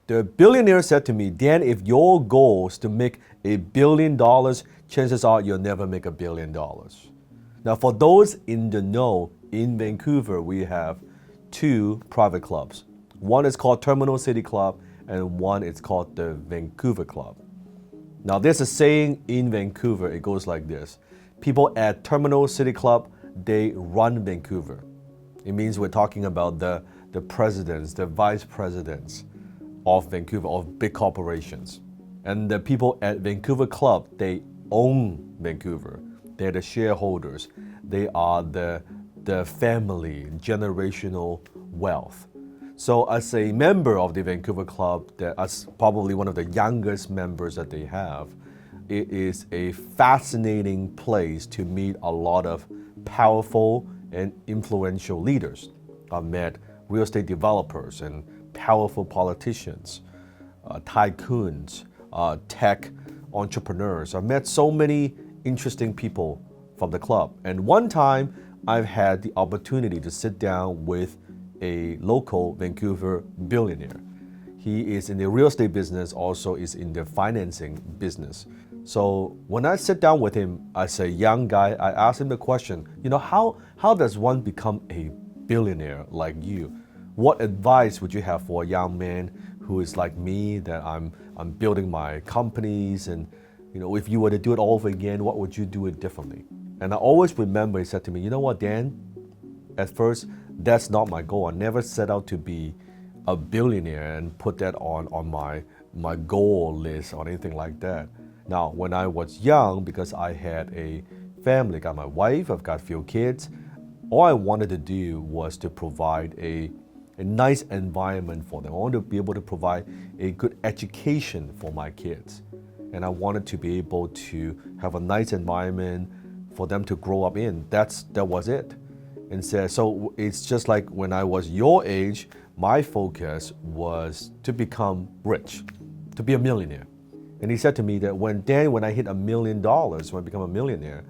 The billionaire said to me, Dan, if your goal is to make $1 billion, chances are you'll never make $1 billion. Now, for those in the know, in Vancouver, we have two private clubs. One is called Terminal City Club, and one is called the Vancouver Club. Now, there's a saying in Vancouver, it goes like this. People at Terminal City Club, they run Vancouver. It means we're talking about the presidents, the vice presidents of Vancouver, of big corporations. And the people at Vancouver Club, they own Vancouver. They're the shareholders. They are the family, generational wealth. So as a member of the Vancouver Club, as probably one of the youngest members that they have, it is a fascinating place to meet a lot of powerful and influential leaders. I've met real estate developers and powerful politicians, tycoons, tech entrepreneurs. I've met so many interesting people from the club. And one time, I've had the opportunity to sit down with a local Vancouver billionaire. He is in the real estate business, also is in the financing business. So when I sit down with him as a young guy, I asked him the question, how does one become a billionaire like you? What advice would you have for a young man who is like me, that I'm building my companies, and if you were to do it all over again, what would you do it differently? And I always remember he said to me, you know what, Dan, at first, that's not my goal. I never set out to be a billionaire and put that on my goal list or anything like that. Now, when I was young, because I had a family, got my wife, I've got a few kids, all I wanted to do was to provide a nice environment for them. I wanted to be able to provide a good education for my kids. And I wanted to be able to have a nice environment for them to grow up in. That was it. And so it's just like when I was your age, my focus was to become rich, to be a millionaire. And he said to me that when I hit $1 million, when I become a millionaire,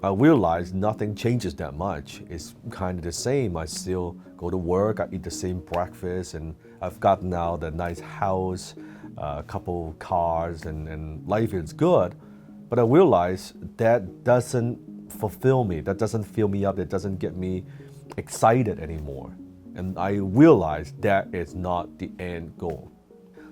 I realized nothing changes that much. It's kind of the same. I still go to work, I eat the same breakfast, and I've got now the nice house, a couple cars, and life is good. But I realized that doesn't fulfill me, that doesn't fill me up, it doesn't get me excited anymore. And I realized that is not the end goal.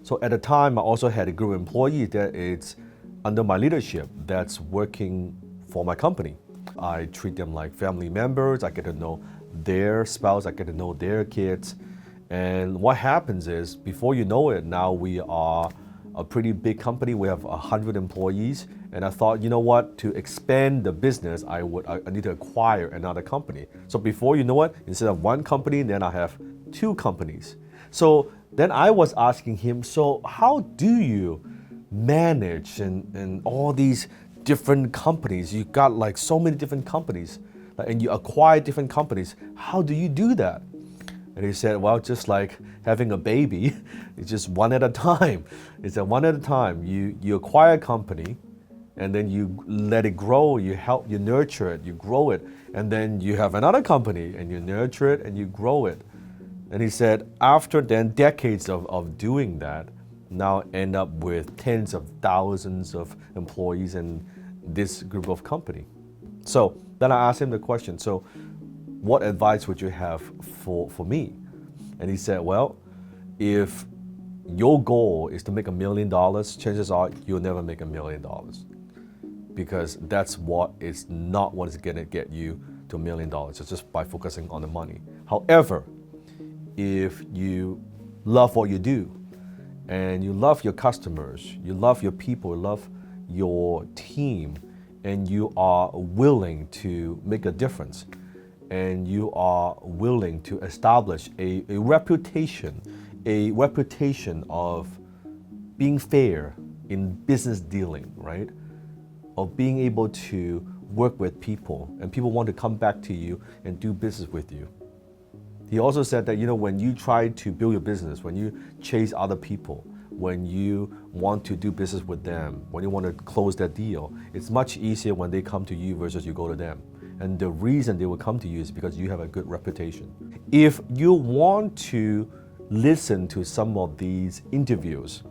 So at the time, I also had a group of employees that is under my leadership that's working for my company. I treat them like family members. I get to know their spouse, I get to know their kids. And what happens is, before you know it, now we are a pretty big company. We have 100 employees. And I thought, you know what, to expand the business, I need to acquire another company. So before you know it, instead of one company, then I have two companies. So then I was asking him, so how do you manage and all these different companies? You got like so many different companies, and you acquire different companies. How do you do that? And he said, well, just like having a baby, it's just one at a time. It's a one at a time. You acquire a company, and then you let it grow, you nurture it, you grow it, and then you have another company, and you nurture it, and you grow it. And he said, after then decades of doing that, now end up with tens of thousands of employees in this group of company. So then I asked him the question, so what advice would you have for me? And he said, well, if your goal is to make $1 million, chances are you'll never make $1 million, because that's what is not what is going to get you to $1 million. It's just by focusing on the money. However, if you love what you do, and you love your customers, you love your people, you love your team, and you are willing to make a difference, and you are willing to establish a reputation of being fair in business dealing, right? Of being able to work with people, and people want to come back to you and do business with you. He also said that, when you try to build your business, when you chase other people, when you want to do business with them, when you want to close that deal, it's much easier when they come to you versus you go to them. And the reason they will come to you is because you have a good reputation. If you want to listen to some of these interviews.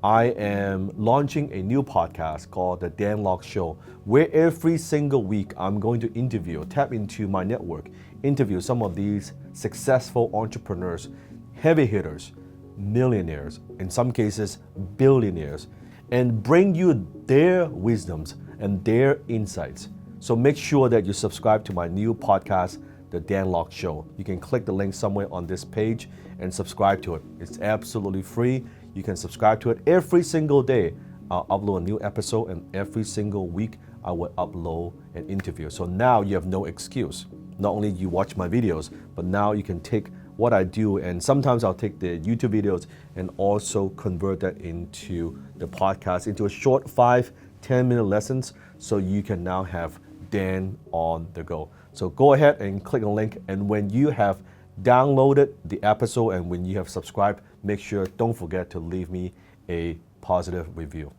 I am launching a new podcast called The Dan Lok Show, where every single week I'm going to tap into my network, interview some of these successful entrepreneurs, heavy hitters, millionaires, in some cases billionaires, and bring you their wisdoms and their insights. So make sure that you subscribe to my new podcast, The Dan Lok Show. You can click the link somewhere on this page and subscribe to it. It's absolutely free. You can subscribe to it every single day. I'll upload a new episode, and every single week I will upload an interview. So now you have no excuse. Not only you watch my videos, but now you can take what I do, and sometimes I'll take the YouTube videos and also convert that into the podcast, into a short 5-10 minute lessons, so you can now have Dan on the go. So go ahead and click the link, and when you have downloaded the episode and when you have subscribed, make sure, don't forget to leave me a positive review.